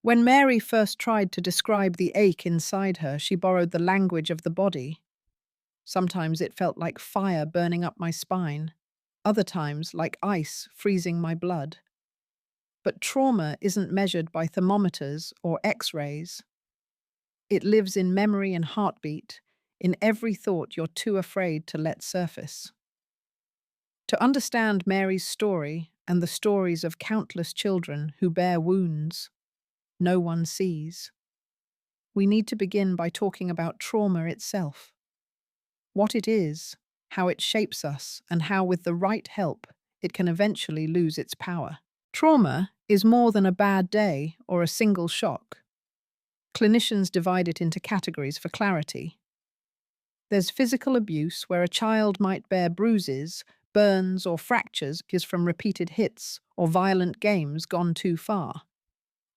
When Mary first tried to describe the ache inside her, she borrowed the language of the body. Sometimes it felt like fire burning up my spine, other times like ice freezing my blood. But trauma isn't measured by thermometers or X-rays. It lives in memory and heartbeat, in every thought you're too afraid to let surface. To understand Mary's story and the stories of countless children who bear wounds no one sees, we need to begin by talking about trauma itself. What it is, how it shapes us, and how, with the right help, it can eventually lose its power. Trauma is more than a bad day or a single shock. Clinicians divide it into categories for clarity. There's physical abuse, where a child might bear bruises, burns, or fractures from repeated hits or violent games gone too far.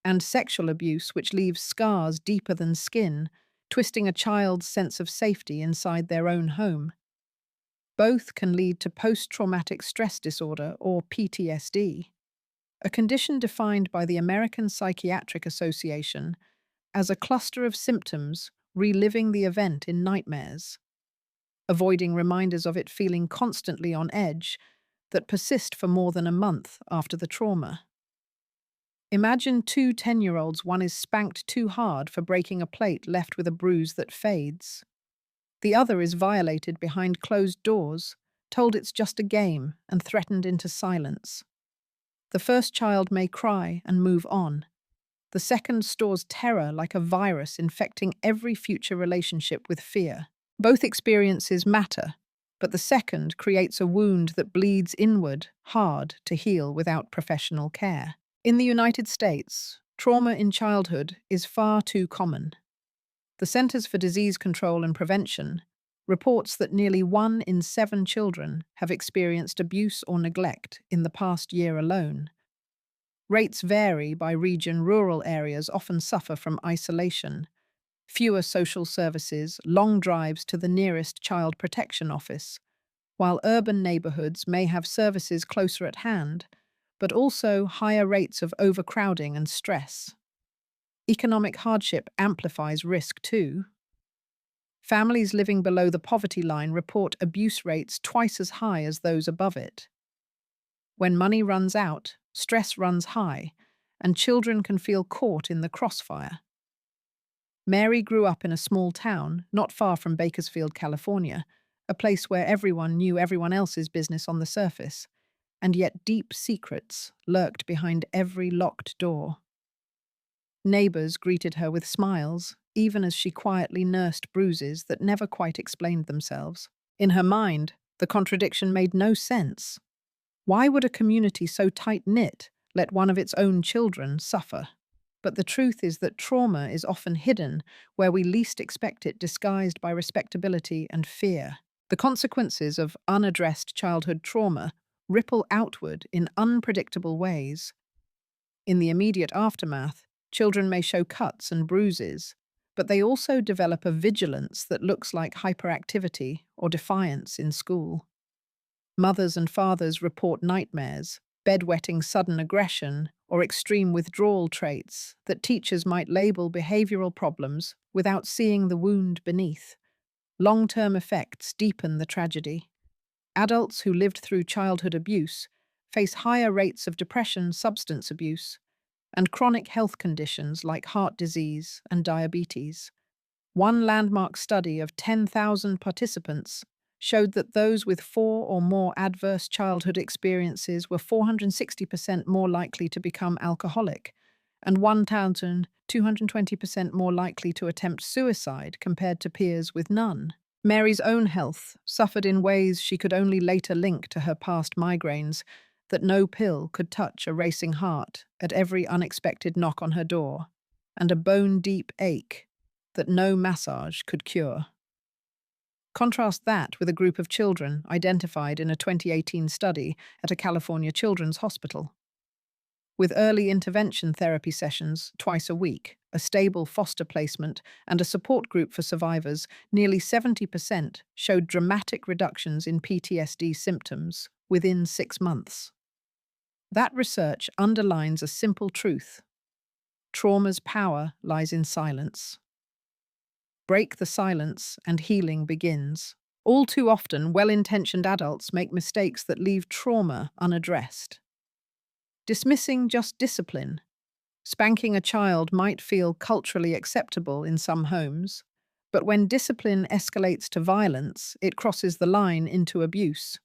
And sexual abuse, which leaves scars deeper than skin, twisting a child's sense of safety inside their own home. Both can lead to post-traumatic stress disorder, or PTSD, a condition defined by the American Psychiatric Association as a cluster of symptoms reliving the event in nightmares, avoiding reminders of it, feeling constantly on edge, that persist for more than a month after the trauma. Imagine two 10-year-olds. One is spanked too hard for breaking a plate, left with a bruise that fades. The other is violated behind closed doors, told it's just a game, and threatened into silence. The first child may cry and move on. The second stores terror like a virus, infecting every future relationship with fear. Both experiences matter, but the second creates a wound that bleeds inward, hard to heal without professional care. In the United States, trauma in childhood is far too common. The Centers for Disease Control and Prevention reports that nearly 1 in 7 children have experienced abuse or neglect in the past year alone. Rates vary by region. Rural areas often suffer from isolation, fewer social services, long drives to the nearest child protection office, while urban neighborhoods may have services closer at hand, but also higher rates of overcrowding and stress. Economic hardship amplifies risk too. Families living below the poverty line report abuse rates twice as high as those above it. When money runs out, stress runs high, and children can feel caught in the crossfire. Mary grew up in a small town not far from Bakersfield, California, a place where everyone knew everyone else's business on the surface, and yet deep secrets lurked behind every locked door. Neighbors greeted her with smiles, even as she quietly nursed bruises that never quite explained themselves. In her mind, the contradiction made no sense. Why would a community so tight-knit let one of its own children suffer? But the truth is that trauma is often hidden where we least expect it, disguised by respectability and fear. The consequences of unaddressed childhood trauma ripple outward in unpredictable ways. In the immediate aftermath, children may show cuts and bruises, but they also develop a vigilance that looks like hyperactivity or defiance in school. Mothers and fathers report nightmares, bedwetting, sudden aggression, or extreme withdrawal traits that teachers might label behavioral problems without seeing the wound beneath. Long-term effects deepen the tragedy. Adults who lived through childhood abuse face higher rates of depression, substance abuse, and chronic health conditions like heart disease and diabetes. One landmark study of 10,000 participants showed that those with 4 or more adverse childhood experiences were 460% more likely to become alcoholic and 1,220% more likely to attempt suicide compared to peers with none. Mary's own health suffered in ways she could only later link to her past migraines that no pill could touch: a racing heart at every unexpected knock on her door, and a bone-deep ache that no massage could cure. Contrast that with a group of children identified in a 2018 study at a California children's hospital. With early intervention therapy sessions twice a week, a stable foster placement, and a support group for survivors, nearly 70% showed dramatic reductions in PTSD symptoms within 6 months. That research underlines a simple truth. Trauma's power lies in silence. Break the silence and healing begins. All too often, well-intentioned adults make mistakes that leave trauma unaddressed. Dismissing just discipline. Spanking a child might feel culturally acceptable in some homes, but when discipline escalates to violence, it crosses the line into abuse.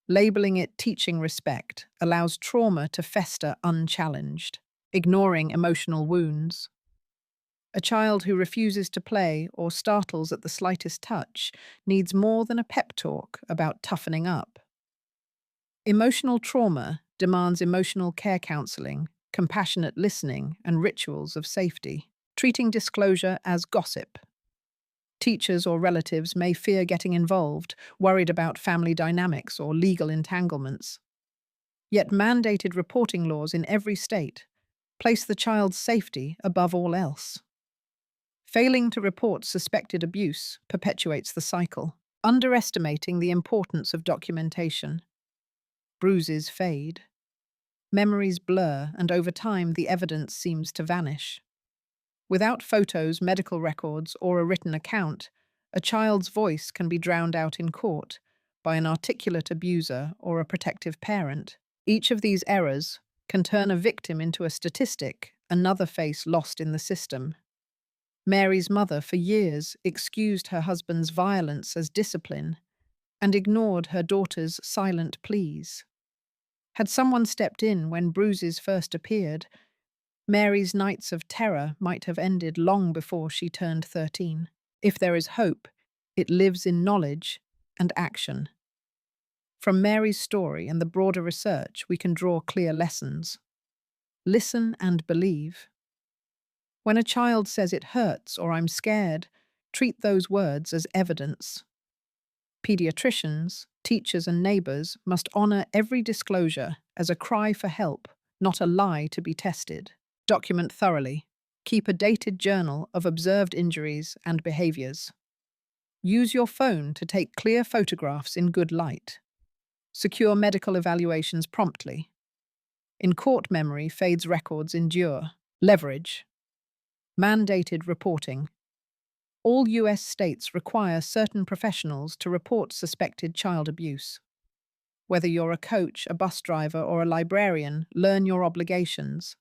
Labeling it teaching respect allows trauma to fester unchallenged, ignoring emotional wounds. A child who refuses to play or startles at the slightest touch needs more than a pep talk about toughening up. Emotional trauma demands emotional care counseling, compassionate listening, and rituals of safety, treating disclosure as gossip. Teachers or relatives may fear getting involved, worried about family dynamics or legal entanglements. Yet mandated reporting laws in every state place the child's safety above all else. Failing to report suspected abuse perpetuates the cycle, underestimating the importance of documentation. Bruises fade. Memories blur, and over time the evidence seems to vanish. Without photos, medical records, or a written account, a child's voice can be drowned out in court by an articulate abuser or a protective parent. Each of these errors can turn a victim into a statistic, another face lost in the system. Mary's mother, for years, excused her husband's violence as discipline and ignored her daughter's silent pleas. Had someone stepped in when bruises first appeared, Mary's nights of terror might have ended long before she turned 13. If there is hope, it lives in knowledge and action. From Mary's story and the broader research, we can draw clear lessons. Listen and believe. When a child says it hurts or I'm scared, treat those words as evidence. Pediatricians, teachers, and neighbors must honor every disclosure as a cry for help, not a lie to be tested. Document thoroughly. Keep a dated journal of observed injuries and behaviors. Use your phone to take clear photographs in good light. Secure medical evaluations promptly. In court memory, fades records endure. Leverage. Mandated reporting. All U.S. states require certain professionals to report suspected child abuse. Whether you're a coach, a bus driver, or a librarian, learn your obligations.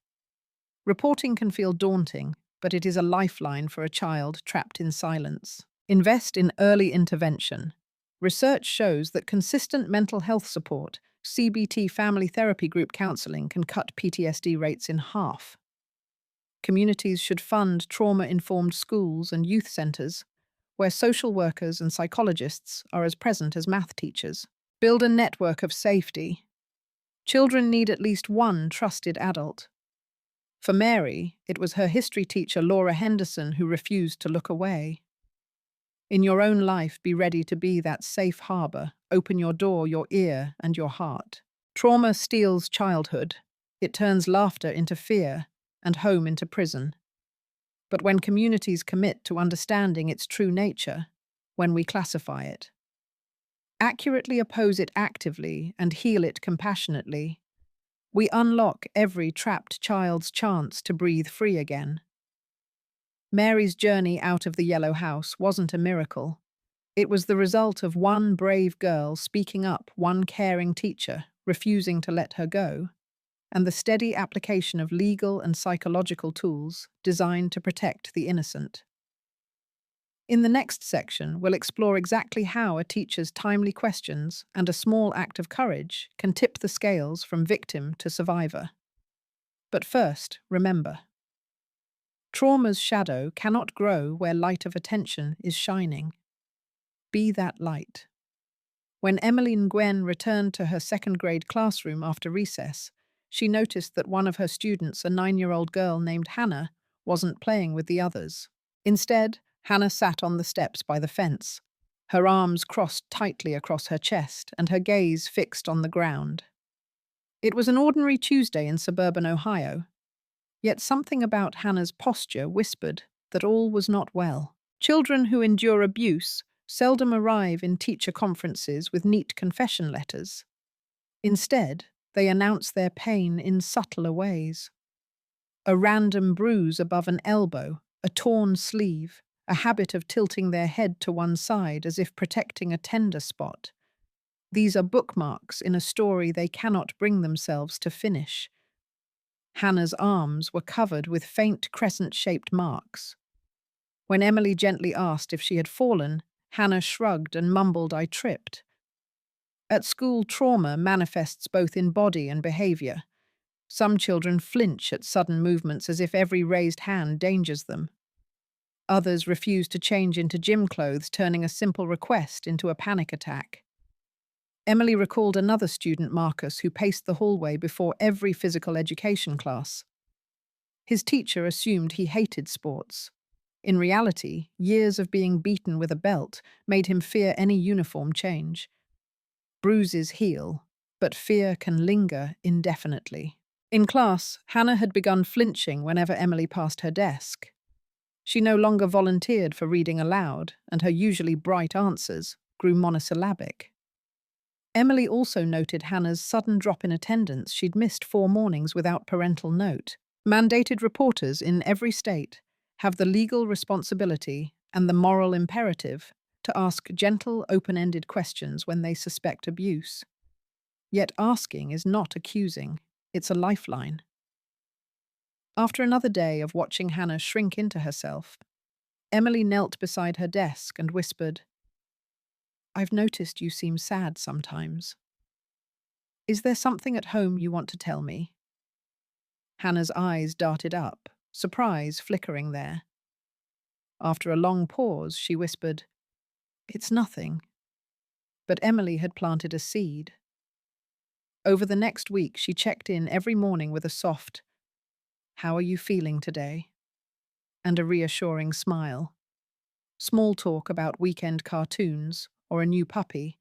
Reporting can feel daunting, but it is a lifeline for a child trapped in silence. Invest in early intervention. Research shows that consistent mental health support, CBT family therapy group counseling, can cut PTSD rates in half. Communities should fund trauma-informed schools and youth centers, where social workers and psychologists are as present as math teachers. Build a network of safety. Children need at least one trusted adult. For Mary, it was her history teacher, Laura Henderson, who refused to look away. In your own life, be ready to be that safe harbor. Open your door, your ear, and your heart. Trauma steals childhood. It turns laughter into fear and home into prison. But when communities commit to understanding its true nature, when we classify it, accurately oppose it actively, and heal it compassionately, we unlock every trapped child's chance to breathe free again. Mary's journey out of the yellow house wasn't a miracle. It was the result of one brave girl speaking up, one caring teacher refusing to let her go, and the steady application of legal and psychological tools designed to protect the innocent. In the next section, we'll explore exactly how a teacher's timely questions and a small act of courage can tip the scales from victim to survivor. But first, remember, trauma's shadow cannot grow where light of attention is shining. Be that light. When Emmeline Gwen returned to her second-grade classroom after recess, she noticed that one of her students, a 9-year-old girl named Hannah, wasn't playing with the others. Instead, Hannah sat on the steps by the fence, her arms crossed tightly across her chest and her gaze fixed on the ground. It was an ordinary Tuesday in suburban Ohio, yet something about Hannah's posture whispered that all was not well. Children who endure abuse seldom arrive in teacher conferences with neat confession letters. Instead, they announce their pain in subtler ways. A random bruise above an elbow, a torn sleeve, a habit of tilting their head to one side as if protecting a tender spot. These are bookmarks in a story they cannot bring themselves to finish. Hannah's arms were covered with faint crescent-shaped marks. When Emily gently asked if she had fallen, Hannah shrugged and mumbled, "I tripped." At school, trauma manifests both in body and behavior. Some children flinch at sudden movements as if every raised hand dangers them. Others refuse to change into gym clothes, turning a simple request into a panic attack. Emily recalled another student, Marcus, who paced the hallway before every physical education class. His teacher assumed he hated sports. In reality, years of being beaten with a belt made him fear any uniform change. Bruises heal, but fear can linger indefinitely. In class, Hannah had begun flinching whenever Emily passed her desk. She no longer volunteered for reading aloud, and her usually bright answers grew monosyllabic. Emily also noted Hannah's sudden drop in attendance. She'd missed 4 mornings without parental note. Mandated reporters in every state have the legal responsibility and the moral imperative to ask gentle, open-ended questions when they suspect abuse. Yet asking is not accusing, it's a lifeline. After another day of watching Hannah shrink into herself, Emily knelt beside her desk and whispered, "I've noticed you seem sad sometimes. Is there something at home you want to tell me?" Hannah's eyes darted up, surprise flickering there. After a long pause, she whispered, "It's nothing." But Emily had planted a seed. Over the next week, she checked in every morning with a soft, "How are you feeling today?" and a reassuring smile. Small talk about weekend cartoons or a new puppy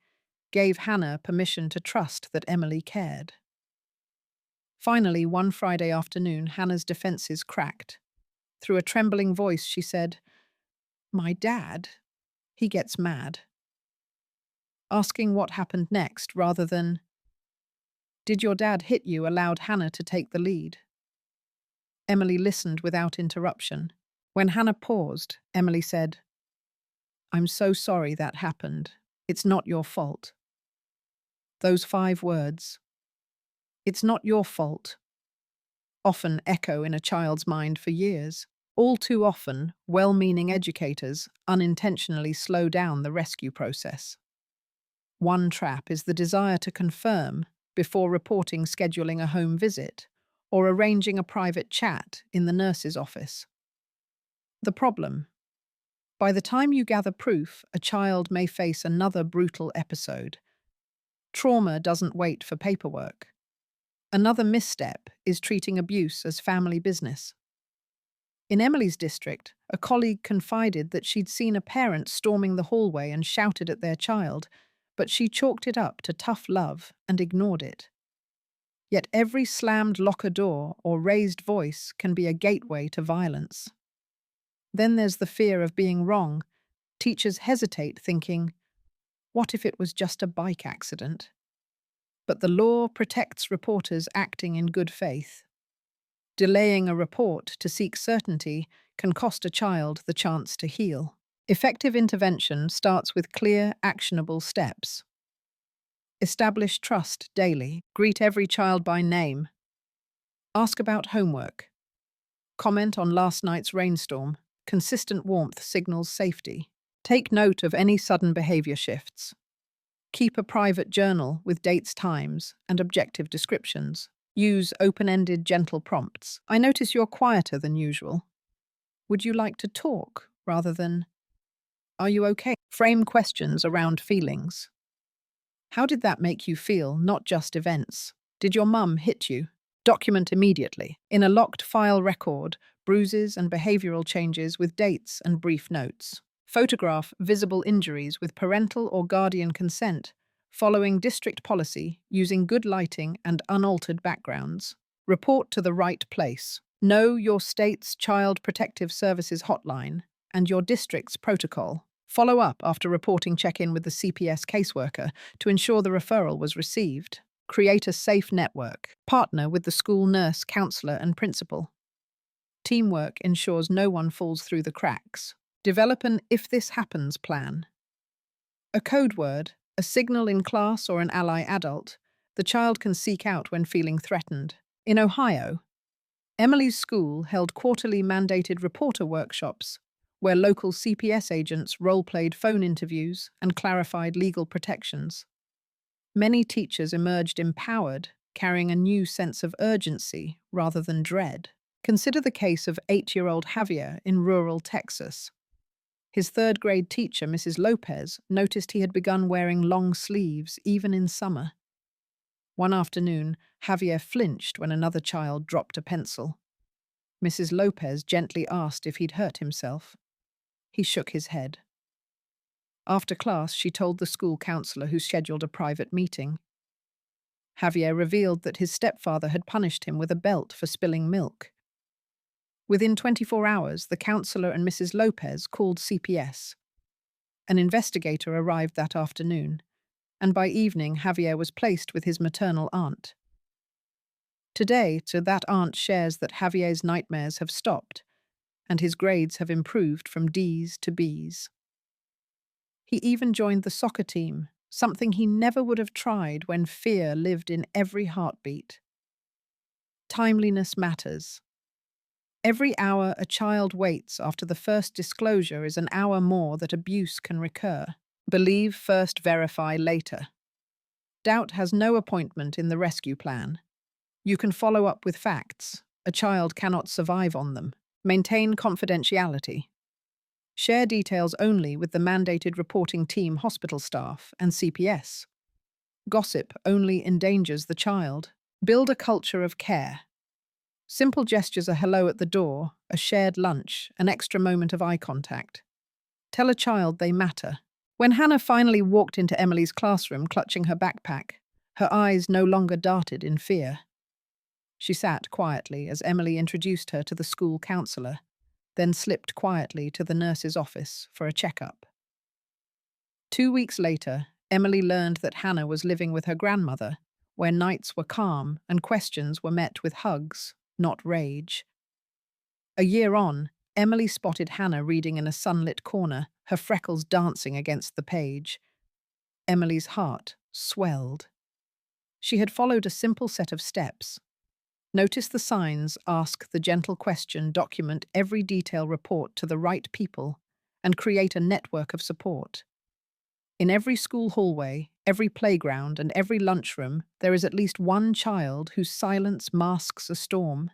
gave Hannah permission to trust that Emily cared. Finally, one Friday afternoon, Hannah's defenses cracked. Through a trembling voice, she said, "My dad, he gets mad." Asking what happened next rather than, "Did your dad hit you?" allowed Hannah to take the lead. Emily listened without interruption. When Hannah paused, Emily said, "I'm so sorry that happened. It's not your fault." Those 5 words, "It's not your fault," often echo in a child's mind for years. All too often, well-meaning educators unintentionally slow down the rescue process. One trap is the desire to confirm before reporting, scheduling a home visit, or arranging a private chat in the nurse's office. The problem: by the time you gather proof, a child may face another brutal episode. Trauma doesn't wait for paperwork. Another misstep is treating abuse as family business. In Emily's district, a colleague confided that she'd seen a parent storming the hallway and shouted at their child, but she chalked it up to tough love and ignored it. Yet every slammed locker door or raised voice can be a gateway to violence. Then there's the fear of being wrong. Teachers hesitate, thinking, what if it was just a bike accident? But the law protects reporters acting in good faith. Delaying a report to seek certainty can cost a child the chance to heal. Effective intervention starts with clear, actionable steps. Establish trust daily. Greet every child by name. Ask about homework. Comment on last night's rainstorm. Consistent warmth signals safety. Take note of any sudden behavior shifts. Keep a private journal with dates, times, and objective descriptions. Use open-ended, gentle prompts. "I notice you're quieter than usual. Would you like to talk?" rather than, "Are you okay?" Frame questions around feelings. How did that make you feel, not just events? Did your mum hit you? Document immediately. In a locked file record, bruises and behavioral changes with dates and brief notes. Photograph visible injuries with parental or guardian consent, following district policy, using good lighting and unaltered backgrounds. Report to the right place. Know your state's Child Protective Services hotline and your district's protocol. Follow up after reporting, check in with the CPS caseworker to ensure the referral was received. Create a safe network. Partner with the school nurse, counselor, and principal. Teamwork ensures no one falls through the cracks. Develop an if this happens plan. A code word, a signal in class or an ally adult, the child can seek out when feeling threatened. In Ohio, Emily's school held quarterly mandated reporter workshops where local CPS agents role-played phone interviews and clarified legal protections. Many teachers emerged empowered, carrying a new sense of urgency rather than dread. Consider the case of 8-year-old Javier in rural Texas. His third-grade teacher, Mrs. Lopez, noticed he had begun wearing long sleeves even in summer. One afternoon, Javier flinched when another child dropped a pencil. Mrs. Lopez gently asked if he'd hurt himself. He shook his head. After class, she told the school counselor, who scheduled a private meeting. Javier revealed that his stepfather had punished him with a belt for spilling milk. Within 24 hours, the counselor and Mrs. Lopez called CPS. An investigator arrived that afternoon, and by evening Javier was placed with his maternal aunt. Today, that aunt shares that Javier's nightmares have stopped, and his grades have improved from D's to B's. He even joined the soccer team, something he never would have tried when fear lived in every heartbeat. Timeliness matters. Every hour a child waits after the first disclosure is an hour more that abuse can recur. Believe first, verify later. Doubt has no appointment in the rescue plan. You can follow up with facts. A child cannot survive on them. Maintain confidentiality. Share details only with the mandated reporting team, hospital staff, and CPS. Gossip only endangers the child. Build a culture of care. Simple gestures, a hello at the door, a shared lunch, an extra moment of eye contact. Tell a child they matter. When Hannah finally walked into Emily's classroom clutching her backpack, her eyes no longer darted in fear. She sat quietly as Emily introduced her to the school counselor, then slipped quietly to the nurse's office for a checkup. 2 weeks later, Emily learned that Hannah was living with her grandmother, where nights were calm and questions were met with hugs, not rage. A year on, Emily spotted Hannah reading in a sunlit corner, her freckles dancing against the page. Emily's heart swelled. She had followed a simple set of steps. Notice the signs, ask the gentle question, document every detail, report to the right people, and create a network of support. In every school hallway, every playground, and every lunchroom, there is at least one child whose silence masks a storm.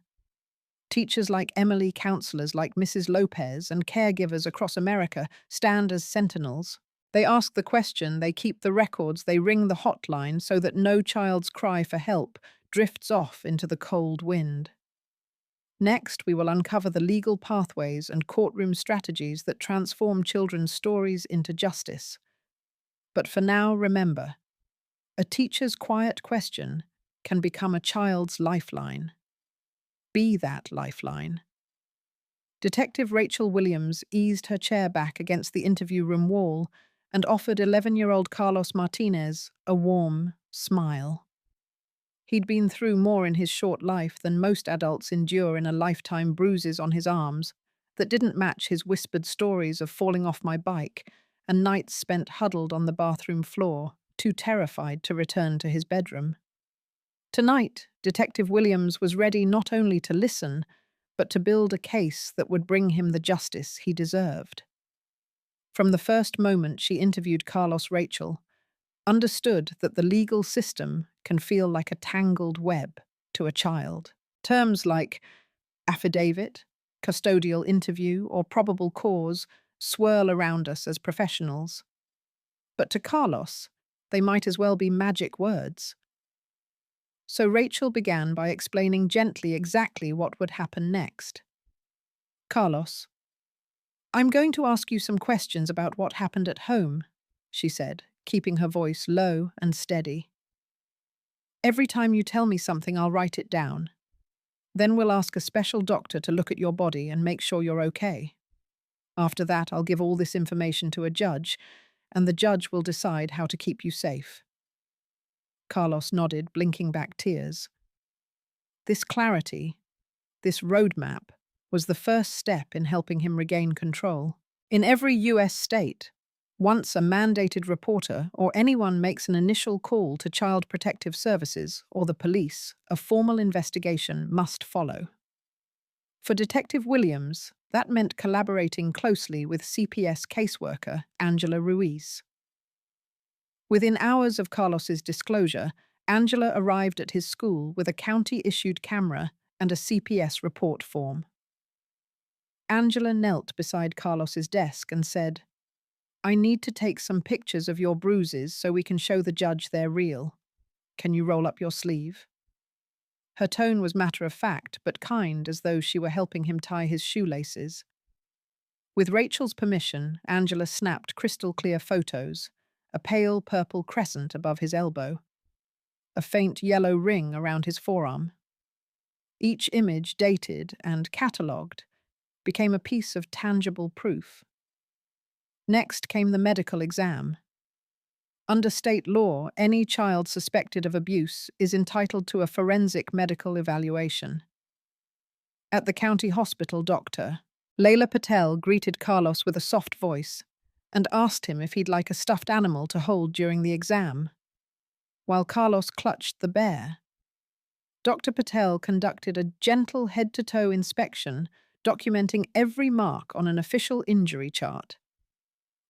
Teachers like Emily, counselors like Mrs. Lopez, and caregivers across America stand as sentinels. They ask the question, they keep the records, they ring the hotline so that no child's cry for help drifts off into the cold wind. Next, we will uncover the legal pathways and courtroom strategies that transform children's stories into justice. But for now, remember, a teacher's quiet question can become a child's lifeline. Be that lifeline. Detective Rachel Williams eased her chair back against the interview room wall and offered 11-year-old Carlos Martinez a warm smile. He'd been through more in his short life than most adults endure in a lifetime, bruises on his arms that didn't match his whispered stories of falling off my bike and nights spent huddled on the bathroom floor, too terrified to return to his bedroom. Tonight, Detective Williams was ready not only to listen, but to build a case that would bring him the justice he deserved. From the first moment she interviewed Carlos, Rachel understood that the legal system can feel like a tangled web to a child. Terms like affidavit, custodial interview, or probable cause swirl around us as professionals. But to Carlos, they might as well be magic words. So Rachel began by explaining gently exactly what would happen next. Carlos, I'm going to ask you some questions about what happened at home, she said, keeping her voice low and steady. Every time you tell me something, I'll write it down. Then we'll ask a special doctor to look at your body and make sure you're okay. After that, I'll give all this information to a judge, and the judge will decide how to keep you safe. Carlos nodded, blinking back tears. This clarity, this roadmap, was the first step in helping him regain control. In every US state, once a mandated reporter or anyone makes an initial call to Child Protective Services or the police, a formal investigation must follow. For Detective Williams, that meant collaborating closely with CPS caseworker Angela Ruiz. Within hours of Carlos's disclosure, Angela arrived at his school with a county-issued camera and a CPS report form. Angela knelt beside Carlos's desk and said, "I need to take some pictures of your bruises so we can show the judge they're real. Can you roll up your sleeve?" Her tone was matter-of-fact, but kind, as though she were helping him tie his shoelaces. With Rachel's permission, Angela snapped crystal-clear photos, a pale purple crescent above his elbow, a faint yellow ring around his forearm. Each image, dated and catalogued, became a piece of tangible proof. Next came the medical exam. Under state law, any child suspected of abuse is entitled to a forensic medical evaluation. At the county hospital, Dr. Layla Patel greeted Carlos with a soft voice and asked him if he'd like a stuffed animal to hold during the exam. While Carlos clutched the bear, Dr. Patel conducted a gentle head-to-toe inspection, documenting every mark on an official injury chart.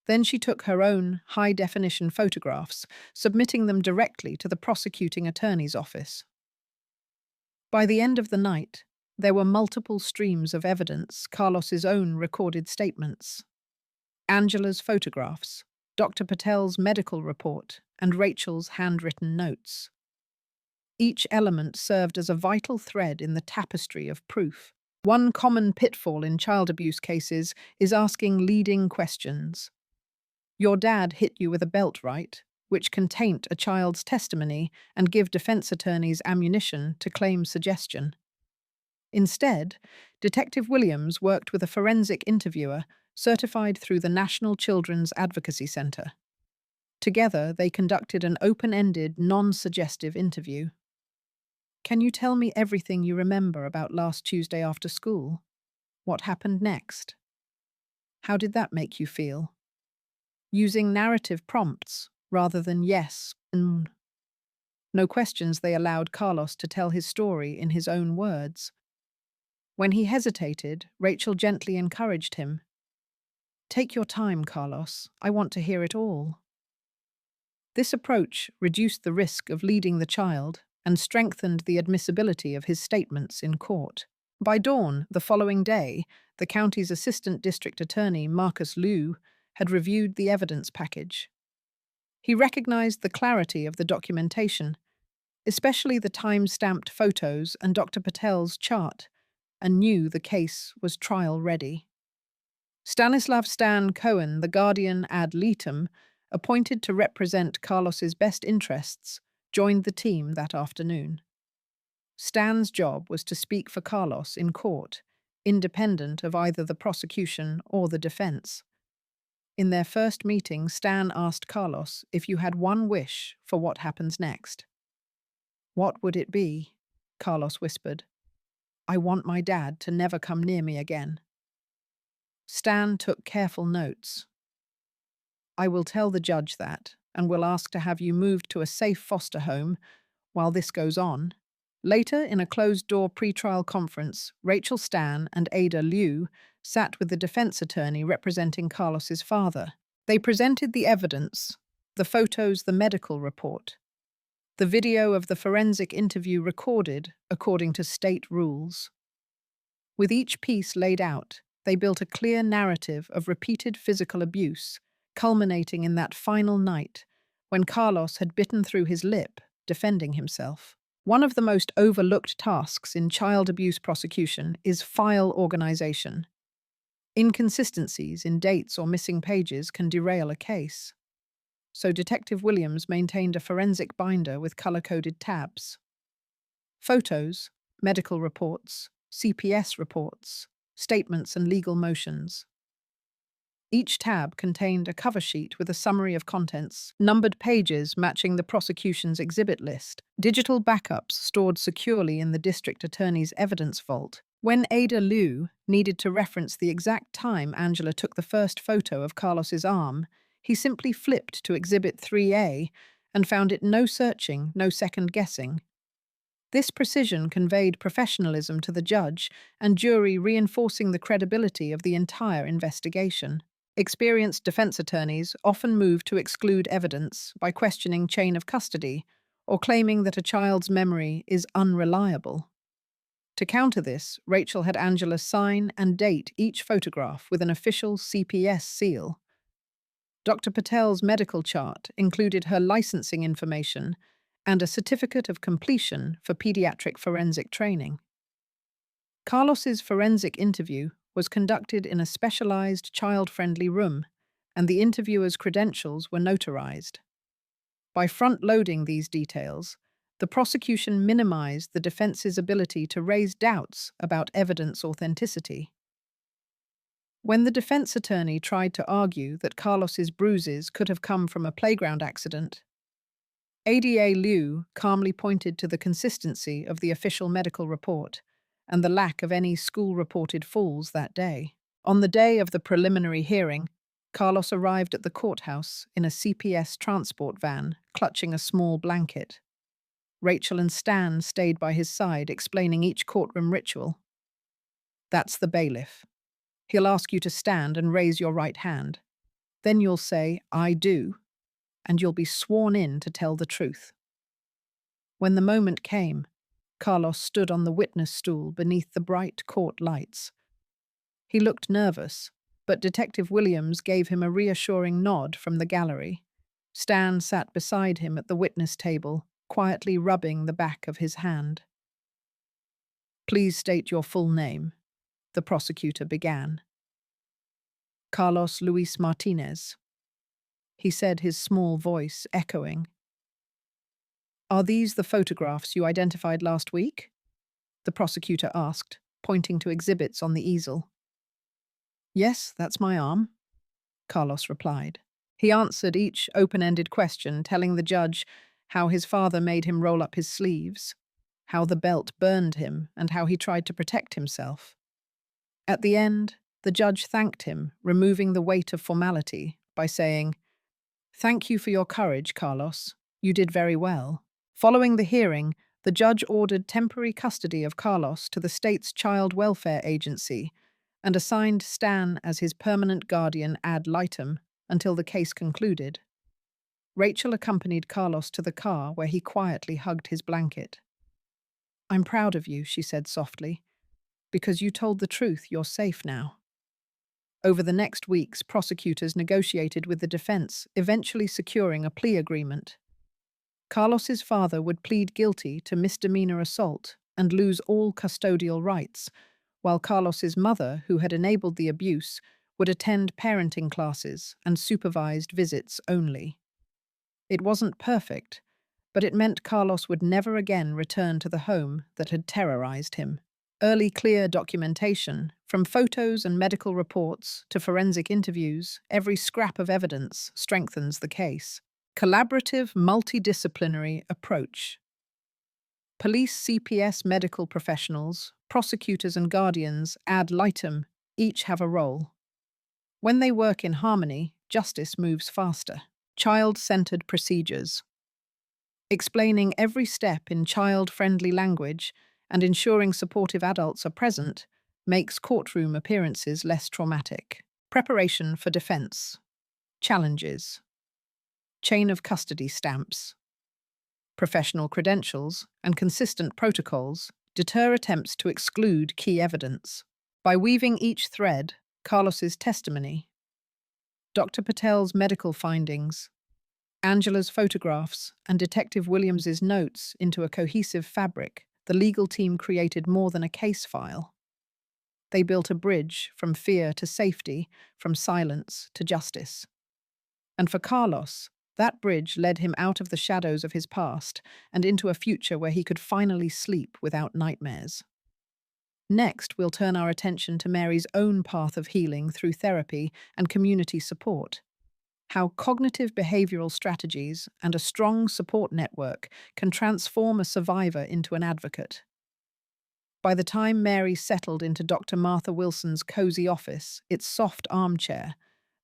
Then she took her own high-definition photographs, submitting them directly to the prosecuting attorney's office. By the end of the night, there were multiple streams of evidence, Carlos's own recorded statements, Angela's photographs, Dr. Patel's medical report, and Rachel's handwritten notes. Each element served as a vital thread in the tapestry of proof. One common pitfall in child abuse cases is asking leading questions. "Your dad hit you with a belt, right?" which can taint a child's testimony and give defense attorneys ammunition to claim suggestion. Instead, Detective Williams worked with a forensic interviewer certified through the National Children's Advocacy Center. Together, they conducted an open-ended, non-suggestive interview. "Can you tell me everything you remember about last Tuesday after school? What happened next? How did that make you feel?" Using narrative prompts rather than yes and no questions, they allowed Carlos to tell his story in his own words. When he hesitated, Rachel gently encouraged him. "Take your time, Carlos. I want to hear it all." This approach reduced the risk of leading the child and strengthened the admissibility of his statements in court. By dawn the following day, the county's assistant district attorney, Marcus Liu, had reviewed the evidence package. He recognized the clarity of the documentation, especially the time-stamped photos and Dr. Patel's chart, and knew the case was trial-ready. Stanislav Stan Cohen, the guardian ad litem, appointed to represent Carlos's best interests, joined the team that afternoon. Stan's job was to speak for Carlos in court, independent of either the prosecution or the defense. In their first meeting, Stan asked Carlos if you had one wish for what happens next. "What would it be?" Carlos whispered. "I want my dad to never come near me again." Stan took careful notes. "I will tell the judge that, and will ask to have you moved to a safe foster home while this goes on." Later, in a closed-door pretrial conference, Rachel Stan and Ada Liu sat with the defense attorney representing Carlos's father. They presented the evidence, the photos, the medical report, the video of the forensic interview recorded according to state rules. With each piece laid out, they built a clear narrative of repeated physical abuse, culminating in that final night when Carlos had bitten through his lip, defending himself. One of the most overlooked tasks in child abuse prosecution is file organization. Inconsistencies in dates or missing pages can derail a case. So Detective Williams maintained a forensic binder with color-coded tabs. Photos, medical reports, CPS reports, statements and legal motions. Each tab contained a cover sheet with a summary of contents, numbered pages matching the prosecution's exhibit list, digital backups stored securely in the district attorney's evidence vault, When Ada Liu needed to reference the exact time Angela took the first photo of Carlos's arm, he simply flipped to Exhibit 3A and found it no searching, no second guessing. This precision conveyed professionalism to the judge and jury, reinforcing the credibility of the entire investigation. Experienced defense attorneys often move to exclude evidence by questioning chain of custody or claiming that a child's memory is unreliable. To counter this, Rachel had Angela sign and date each photograph with an official CPS seal. Dr. Patel's medical chart included her licensing information and a certificate of completion for pediatric forensic training. Carlos's forensic interview was conducted in a specialized child-friendly room, and the interviewer's credentials were notarized. By front-loading these details, the prosecution minimized the defense's ability to raise doubts about evidence authenticity. When the defense attorney tried to argue that Carlos's bruises could have come from a playground accident, Ada Liu calmly pointed to the consistency of the official medical report and the lack of any school-reported falls that day. On the day of the preliminary hearing, Carlos arrived at the courthouse in a CPS transport van, clutching a small blanket. Rachel and Stan stayed by his side, explaining each courtroom ritual. "That's the bailiff. He'll ask you to stand and raise your right hand. Then you'll say, 'I do,' and you'll be sworn in to tell the truth." When the moment came, Carlos stood on the witness stool beneath the bright court lights. He looked nervous, but Detective Williams gave him a reassuring nod from the gallery. Stan sat beside him at the witness table, quietly rubbing the back of his hand. "Please state your full name," the prosecutor began. "Carlos Luis Martinez," he said, his small voice echoing. "Are these the photographs you identified last week?" the prosecutor asked, pointing to exhibits on the easel. "Yes, that's my arm," Carlos replied. He answered each open-ended question, telling the judge how his father made him roll up his sleeves, how the belt burned him, and how he tried to protect himself. At the end, the judge thanked him, removing the weight of formality by saying, "Thank you for your courage, Carlos. You did very well." Following the hearing, the judge ordered temporary custody of Carlos to the state's child welfare agency and assigned Stan as his permanent guardian ad litem until the case concluded. Rachel accompanied Carlos to the car where he quietly hugged his blanket. "I'm proud of you," she said softly. "Because you told the truth, you're safe now." Over the next weeks, prosecutors negotiated with the defense, eventually securing a plea agreement. Carlos's father would plead guilty to misdemeanor assault and lose all custodial rights, while Carlos's mother, who had enabled the abuse, would attend parenting classes and supervised visits only. It wasn't perfect, but it meant Carlos would never again return to the home that had terrorized him. Early clear documentation, from photos and medical reports to forensic interviews, every scrap of evidence strengthens the case. Collaborative, multidisciplinary approach. Police, CPS, medical professionals, prosecutors and guardians ad litem each have a role. When they work in harmony, justice moves faster. Child-centered procedures. Explaining every step in child-friendly language and ensuring supportive adults are present makes courtroom appearances less traumatic. Preparation for defense. Challenges. Chain of custody stamps. Professional credentials and consistent protocols deter attempts to exclude key evidence. By weaving each thread, Carlos's testimony, Dr. Patel's medical findings, Angela's photographs, and Detective Williams's notes into a cohesive fabric, the legal team created more than a case file. They built a bridge from fear to safety, from silence to justice. And for Carlos, that bridge led him out of the shadows of his past and into a future where he could finally sleep without nightmares. Next, we'll turn our attention to Mary's own path of healing through therapy and community support. How cognitive behavioral strategies and a strong support network can transform a survivor into an advocate. By the time Mary settled into Dr. Martha Wilson's cozy office, its soft armchair,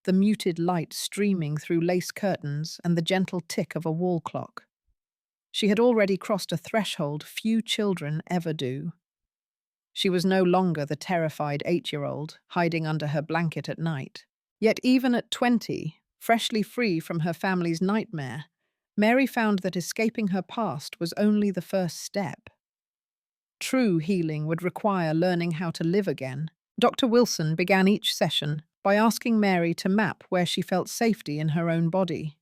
the muted light streaming through lace curtains and the gentle tick of a wall clock, she had already crossed a threshold few children ever do. She was no longer the terrified 8-year-old hiding under her blanket at night. Yet even at 20, freshly free from her family's nightmare, Mary found that escaping her past was only the first step. True healing would require learning how to live again. Dr. Wilson began each session by asking Mary to map where she felt safety in her own body.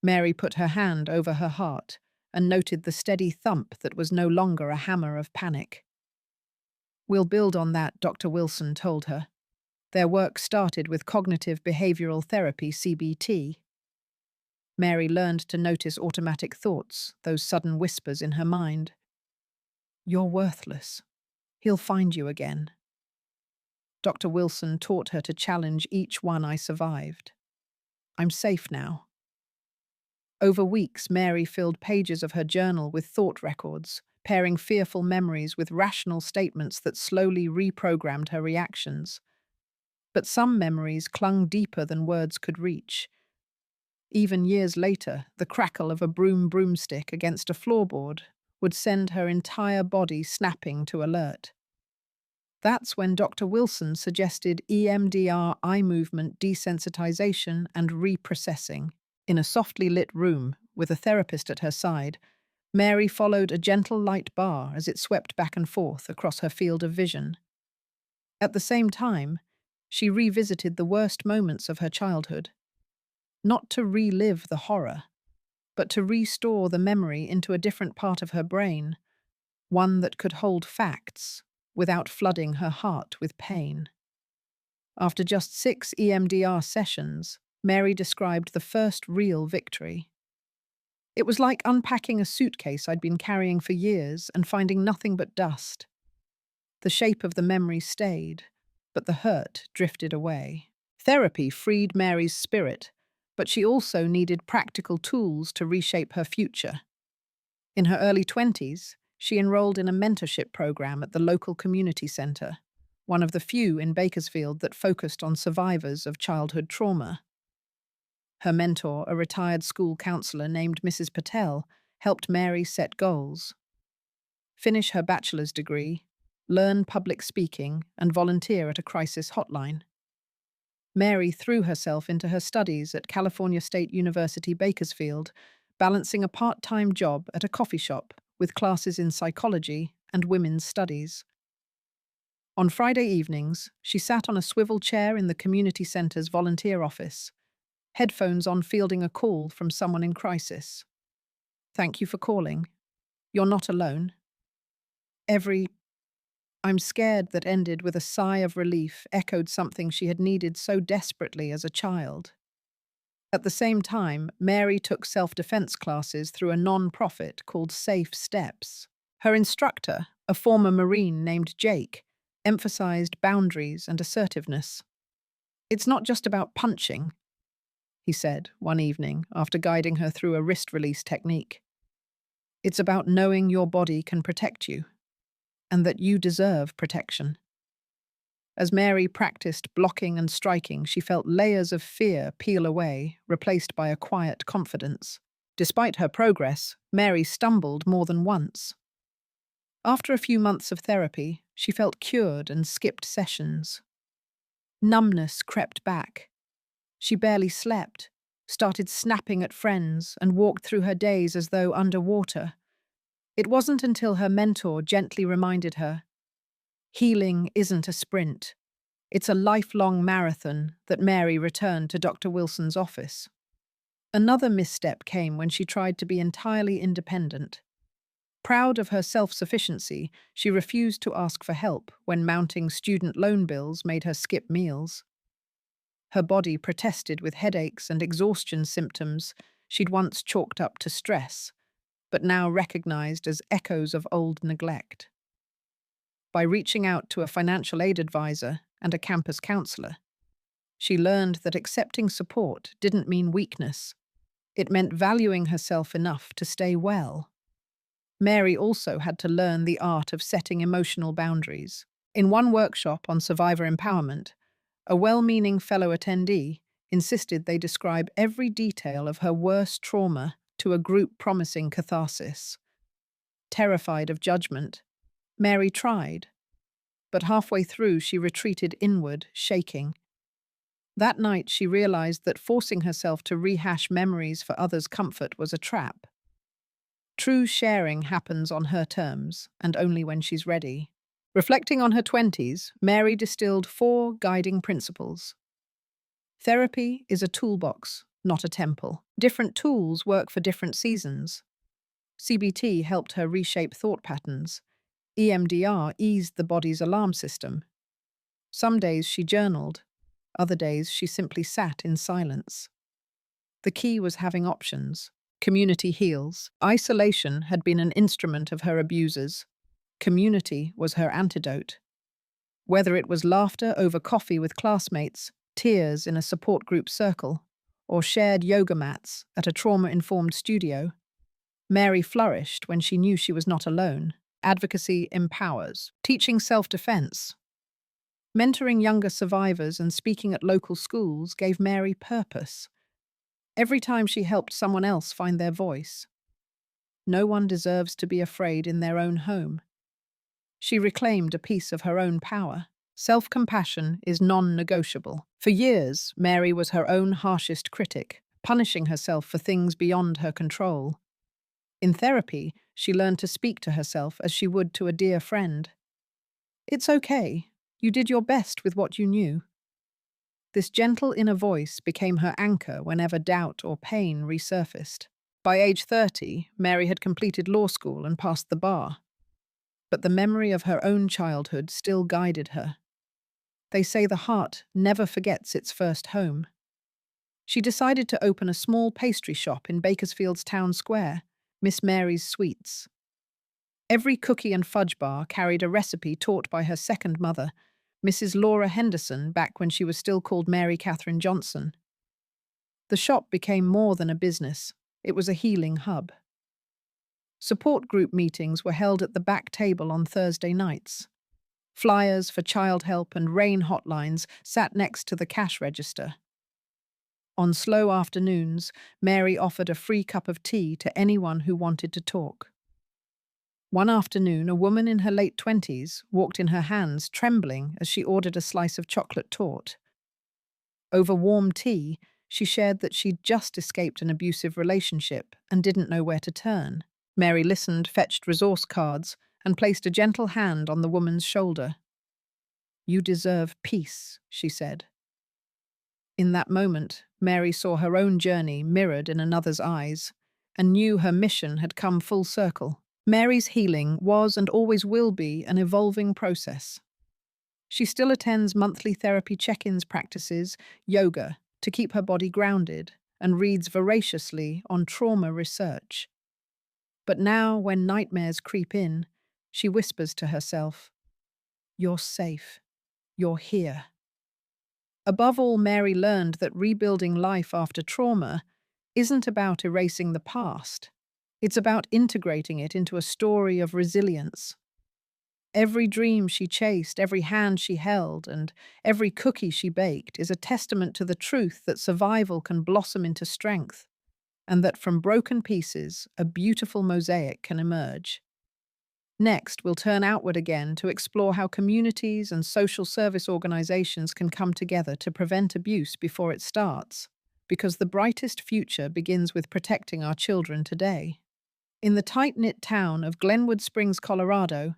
Mary put her hand over her heart and noted the steady thump that was no longer a hammer of panic. "We'll build on that," Dr. Wilson told her. Their work started with cognitive behavioral therapy, CBT. Mary learned to notice automatic thoughts, those sudden whispers in her mind. "You're worthless. He'll find you again." Dr. Wilson taught her to challenge each one I survived. "I'm safe now." Over weeks, Mary filled pages of her journal with thought records, pairing fearful memories with rational statements that slowly reprogrammed her reactions. But some memories clung deeper than words could reach. Even years later, the crackle of a broomstick against a floorboard would send her entire body snapping to alert. That's when Dr. Wilson suggested EMDR, eye movement desensitization and reprocessing. In a softly lit room, with a therapist at her side, Mary followed a gentle light bar as it swept back and forth across her field of vision. At the same time, she revisited the worst moments of her childhood. Not to relive the horror, but to restore the memory into a different part of her brain, one that could hold facts without flooding her heart with pain. After just 6 EMDR sessions, Mary described the first real victory. "It was like unpacking a suitcase I'd been carrying for years and finding nothing but dust. The shape of the memory stayed, but the hurt drifted away." Therapy freed Mary's spirit, but she also needed practical tools to reshape her future. In her early 20s, she enrolled in a mentorship program at the local community center, one of the few in Bakersfield that focused on survivors of childhood trauma. Her mentor, a retired school counselor named Mrs. Patel, helped Mary set goals. Finish her bachelor's degree, learn public speaking, and volunteer at a crisis hotline. Mary threw herself into her studies at California State University, Bakersfield, balancing a part-time job at a coffee shop with classes in psychology and women's studies. On Friday evenings, she sat on a swivel chair in the community center's volunteer office, headphones on, fielding a call from someone in crisis. "Thank you for calling. You're not alone." Every "I'm scared" that ended with a sigh of relief echoed something she had needed so desperately as a child. At the same time, Mary took self-defense classes through a non-profit called Safe Steps. Her instructor, a former Marine named Jake, emphasized boundaries and assertiveness. "It's not just about punching," he said one evening after guiding her through a wrist release technique. "It's about knowing your body can protect you, and that you deserve protection." As Mary practiced blocking and striking, she felt layers of fear peel away, replaced by a quiet confidence. Despite her progress, Mary stumbled more than once. After a few months of therapy, she felt cured and skipped sessions. Numbness crept back. She barely slept, started snapping at friends, and walked through her days as though underwater. It wasn't until her mentor gently reminded her, "Healing isn't a sprint. It's a lifelong marathon," that Mary returned to Dr. Wilson's office. Another misstep came when she tried to be entirely independent. Proud of her self-sufficiency, she refused to ask for help when mounting student loan bills made her skip meals. Her body protested with headaches and exhaustion symptoms she'd once chalked up to stress, but now recognized as echoes of old neglect. By reaching out to a financial aid advisor and a campus counselor, she learned that accepting support didn't mean weakness. It meant valuing herself enough to stay well. Mary also had to learn the art of setting emotional boundaries. In one workshop on survivor empowerment, a well-meaning fellow attendee insisted they describe every detail of her worst trauma to a group promising catharsis. Terrified of judgment, Mary tried, but halfway through she retreated inward, shaking. That night she realized that forcing herself to rehash memories for others' comfort was a trap. True sharing happens on her terms, and only when she's ready. Reflecting on her 20s, Mary distilled 4 guiding principles. Therapy is a toolbox, not a temple. Different tools work for different seasons. CBT helped her reshape thought patterns. EMDR eased the body's alarm system. Some days she journaled, other days she simply sat in silence. The key was having options. Community heals. Isolation had been an instrument of her abusers. Community was her antidote. Whether it was laughter over coffee with classmates, tears in a support group circle, or shared yoga mats at a trauma-informed studio, Mary flourished when she knew she was not alone. Advocacy empowers. Teaching self-defense. Mentoring younger survivors and speaking at local schools gave Mary purpose. Every time she helped someone else find their voice. No one deserves to be afraid in their own home. She reclaimed a piece of her own power. Self-compassion is non-negotiable. For years, Mary was her own harshest critic, punishing herself for things beyond her control. In therapy, she learned to speak to herself as she would to a dear friend. "It's okay. You did your best with what you knew." This gentle inner voice became her anchor whenever doubt or pain resurfaced. By age 30, Mary had completed law school and passed the bar. But the memory of her own childhood still guided her. They say the heart never forgets its first home. She decided to open a small pastry shop in Bakersfield's town square, Miss Mary's Sweets. Every cookie and fudge bar carried a recipe taught by her second mother, Mrs. Laura Henderson, back when she was still called Mary Catherine Johnson. The shop became more than a business. It was a healing hub. Support group meetings were held at the back table on Thursday nights. Flyers for child help and RAIN hotlines sat next to the cash register. On slow afternoons, Mary offered a free cup of tea to anyone who wanted to talk. One afternoon, a woman in her late 20s walked in her hands, trembling as she ordered a slice of chocolate torte. Over warm tea, she shared that she'd just escaped an abusive relationship and didn't know where to turn. Mary listened, fetched resource cards, and placed a gentle hand on the woman's shoulder. "You deserve peace," she said. In that moment, Mary saw her own journey mirrored in another's eyes and knew her mission had come full circle. Mary's healing was and always will be an evolving process. She still attends monthly therapy check-ins practices, yoga, to keep her body grounded, and reads voraciously on trauma research. But now, when nightmares creep in, she whispers to herself, "You're safe. You're here." Above all, Mary learned that rebuilding life after trauma isn't about erasing the past. It's about integrating it into a story of resilience. Every dream she chased, every hand she held, and every cookie she baked is a testament to the truth that survival can blossom into strength, and that from broken pieces, a beautiful mosaic can emerge. Next, we'll turn outward again to explore how communities and social service organizations can come together to prevent abuse before it starts, because the brightest future begins with protecting our children today. In the tight-knit town of Glenwood Springs, Colorado,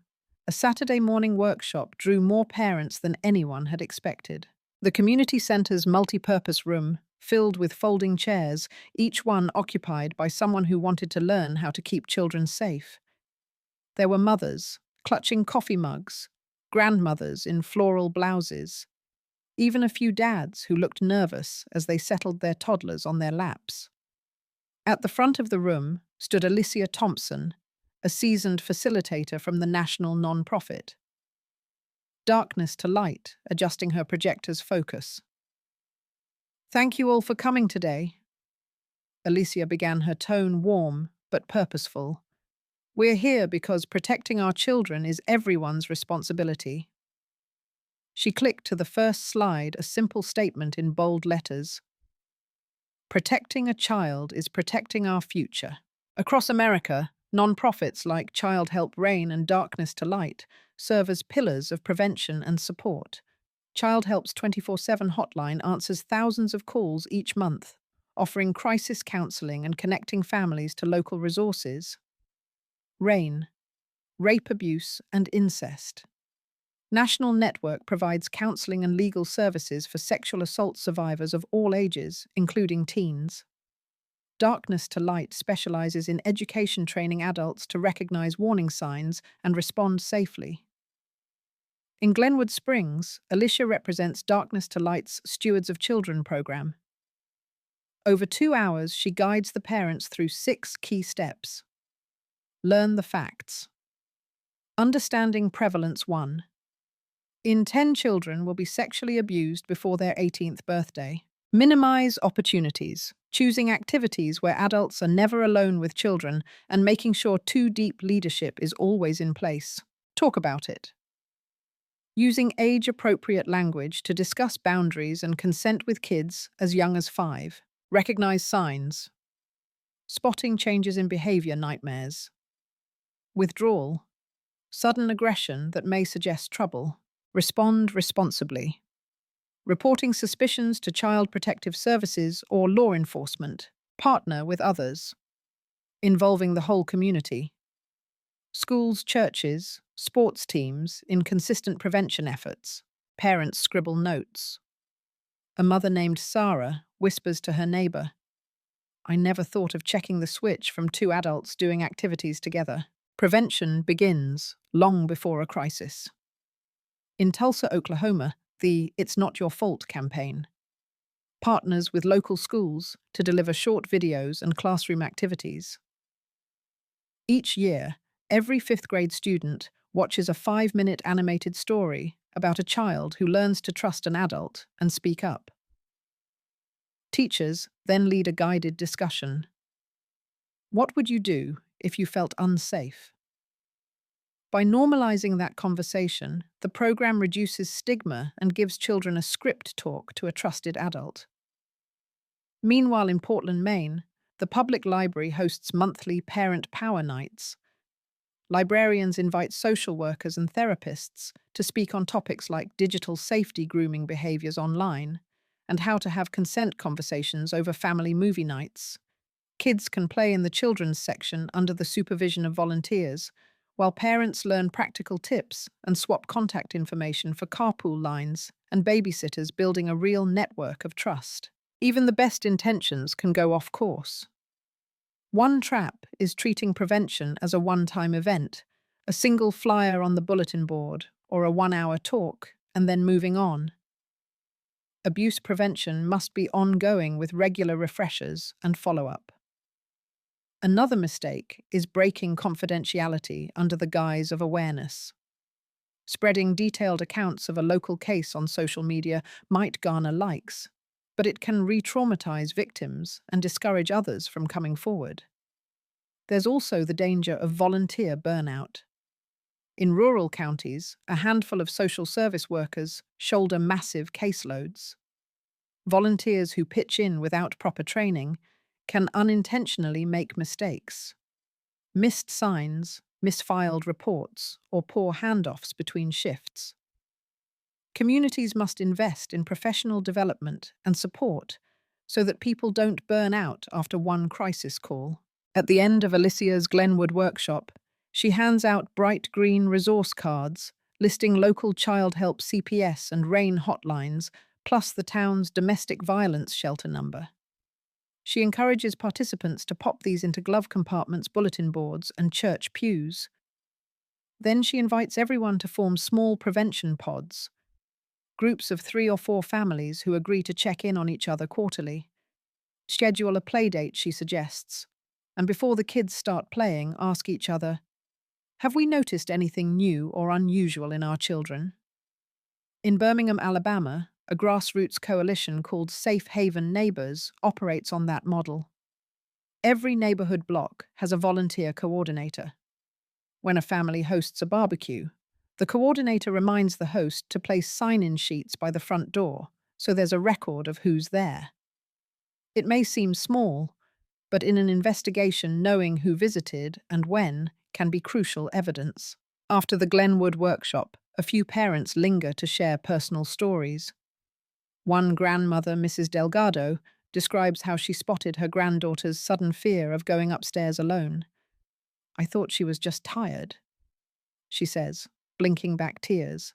a Saturday morning workshop drew more parents than anyone had expected. The community center's multi-purpose room, filled with folding chairs, each one occupied by someone who wanted to learn how to keep children safe. There were mothers, clutching coffee mugs, grandmothers in floral blouses, even a few dads who looked nervous as they settled their toddlers on their laps. At the front of the room stood Alicia Thompson, a seasoned facilitator from the national nonprofit. Darkness to light, adjusting her projector's focus. "Thank you all for coming today." Alicia began, her tone warm but purposeful. We're here because protecting our children is everyone's responsibility. She clicked to the first slide, a simple statement in bold letters. Protecting a child is protecting our future. Across America, non-profits like Child Help Rain and Darkness to Light serve as pillars of prevention and support. Child Help's 24/7 hotline answers thousands of calls each month, offering crisis counseling and connecting families to local resources. RAIN, Rape Abuse and Incest. National Network provides counseling and legal services for sexual assault survivors of all ages, including teens. Darkness to Light specializes in education training adults to recognize warning signs and respond safely. In Glenwood Springs, Alicia represents Darkness to Light's Stewards of Children program. Over 2 hours, she guides the parents through 6 key steps. Learn the facts. Understanding prevalence 1. In 10 children will be sexually abused before their 18th birthday. Minimize opportunities, choosing activities where adults are never alone with children and making sure too deep leadership is always in place. Talk about it. Using age-appropriate language to discuss boundaries and consent with kids as young as 5. Recognize signs. Spotting changes in behavior nightmares. Withdrawal. Sudden aggression that may suggest trouble. Respond responsibly. Reporting suspicions to Child Protective Services or law enforcement. Partner with others. Involving the whole community. Schools, churches, sports teams in consistent prevention efforts. Parents scribble notes. A mother named Sarah whispers to her neighbor, "I never thought of checking the switch from 2 adults doing activities together." Prevention begins long before a crisis. In Tulsa, Oklahoma, the It's Not Your Fault campaign partners with local schools to deliver short videos and classroom activities. Each year, every 5th grade student watches a 5-minute animated story about a child who learns to trust an adult and speak up. Teachers then lead a guided discussion. What would you do if you felt unsafe? By normalizing that conversation, the program reduces stigma and gives children a script talk to a trusted adult. Meanwhile, in Portland, Maine, the public library hosts monthly Parent Power Nights. Librarians invite social workers and therapists to speak on topics like digital safety grooming behaviors online and how to have consent conversations over family movie nights. Kids can play in the children's section under the supervision of volunteers, while parents learn practical tips and swap contact information for carpool lines and babysitters, building a real network of trust. Even the best intentions can go off course. One trap is treating prevention as a one-time event, a single flyer on the bulletin board or a 1-hour talk, and then moving on. Abuse prevention must be ongoing with regular refreshers and follow-up. Another mistake is breaking confidentiality under the guise of awareness. Spreading detailed accounts of a local case on social media might garner likes, but it can re-traumatize victims and discourage others from coming forward. There's also the danger of volunteer burnout. In rural counties, a handful of social service workers shoulder massive caseloads. Volunteers who pitch in without proper training can unintentionally make mistakes. Missed signs, misfiled reports, or poor handoffs between shifts. Communities must invest in professional development and support so that people don't burn out after one crisis call. At the end of Alicia's Glenwood workshop, she hands out bright green resource cards listing local child help CPS and RAIN hotlines, plus the town's domestic violence shelter number. She encourages participants to pop these into glove compartments, bulletin boards, and church pews. Then she invites everyone to form small prevention pods, groups of 3 or 4 families who agree to check in on each other quarterly. Schedule a play date, she suggests, and before the kids start playing, ask each other, "Have we noticed anything new or unusual in our children?" In Birmingham, Alabama, a grassroots coalition called Safe Haven Neighbors operates on that model. Every neighborhood block has a volunteer coordinator. when a family hosts a barbecue. The coordinator reminds the host to place sign-in sheets by the front door, so there's a record of who's there. It may seem small, but in an investigation, knowing who visited and when can be crucial evidence. After the Glenwood workshop, a few parents linger to share personal stories. One grandmother, Mrs. Delgado, describes how she spotted her granddaughter's sudden fear of going upstairs alone. "I thought she was just tired," she says, blinking back tears.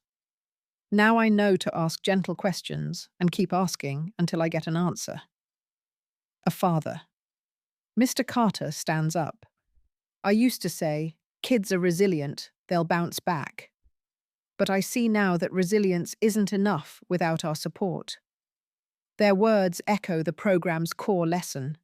"Now I know to ask gentle questions and keep asking until I get an answer." A father. Mr. Carter stands up. "I used to say, kids are resilient, they'll bounce back. But I see now that resilience isn't enough without our support." Their words echo the program's core lesson.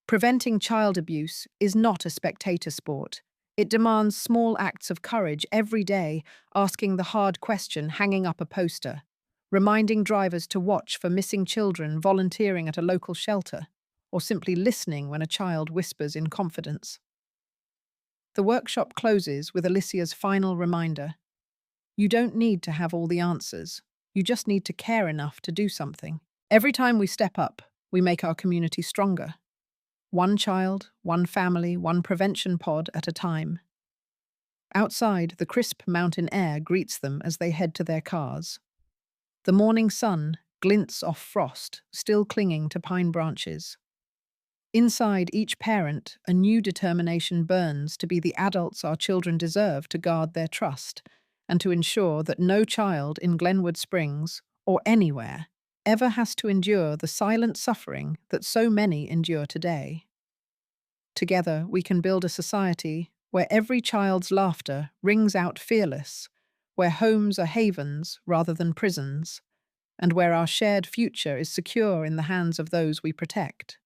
Preventing child abuse is not a spectator sport. It demands small acts of courage every day, asking the hard question, hanging up a poster, reminding drivers to watch for missing children, volunteering at a local shelter, or simply listening when a child whispers in confidence. The workshop closes with Alicia's final reminder. You don't need to have all the answers. You just need to care enough to do something. Every time we step up, we make our community stronger. One child, one family, one prevention pod at a time. Outside, the crisp mountain air greets them as they head to their cars. The morning sun glints off frost, still clinging to pine branches. Inside each parent, a new determination burns to be the adults our children deserve, to guard their trust, and to ensure that no child in Glenwood Springs, or anywhere, ever has to endure the silent suffering that so many endure today. Together, we can build a society where every child's laughter rings out fearless, where homes are havens rather than prisons, and where our shared future is secure in the hands of those we protect.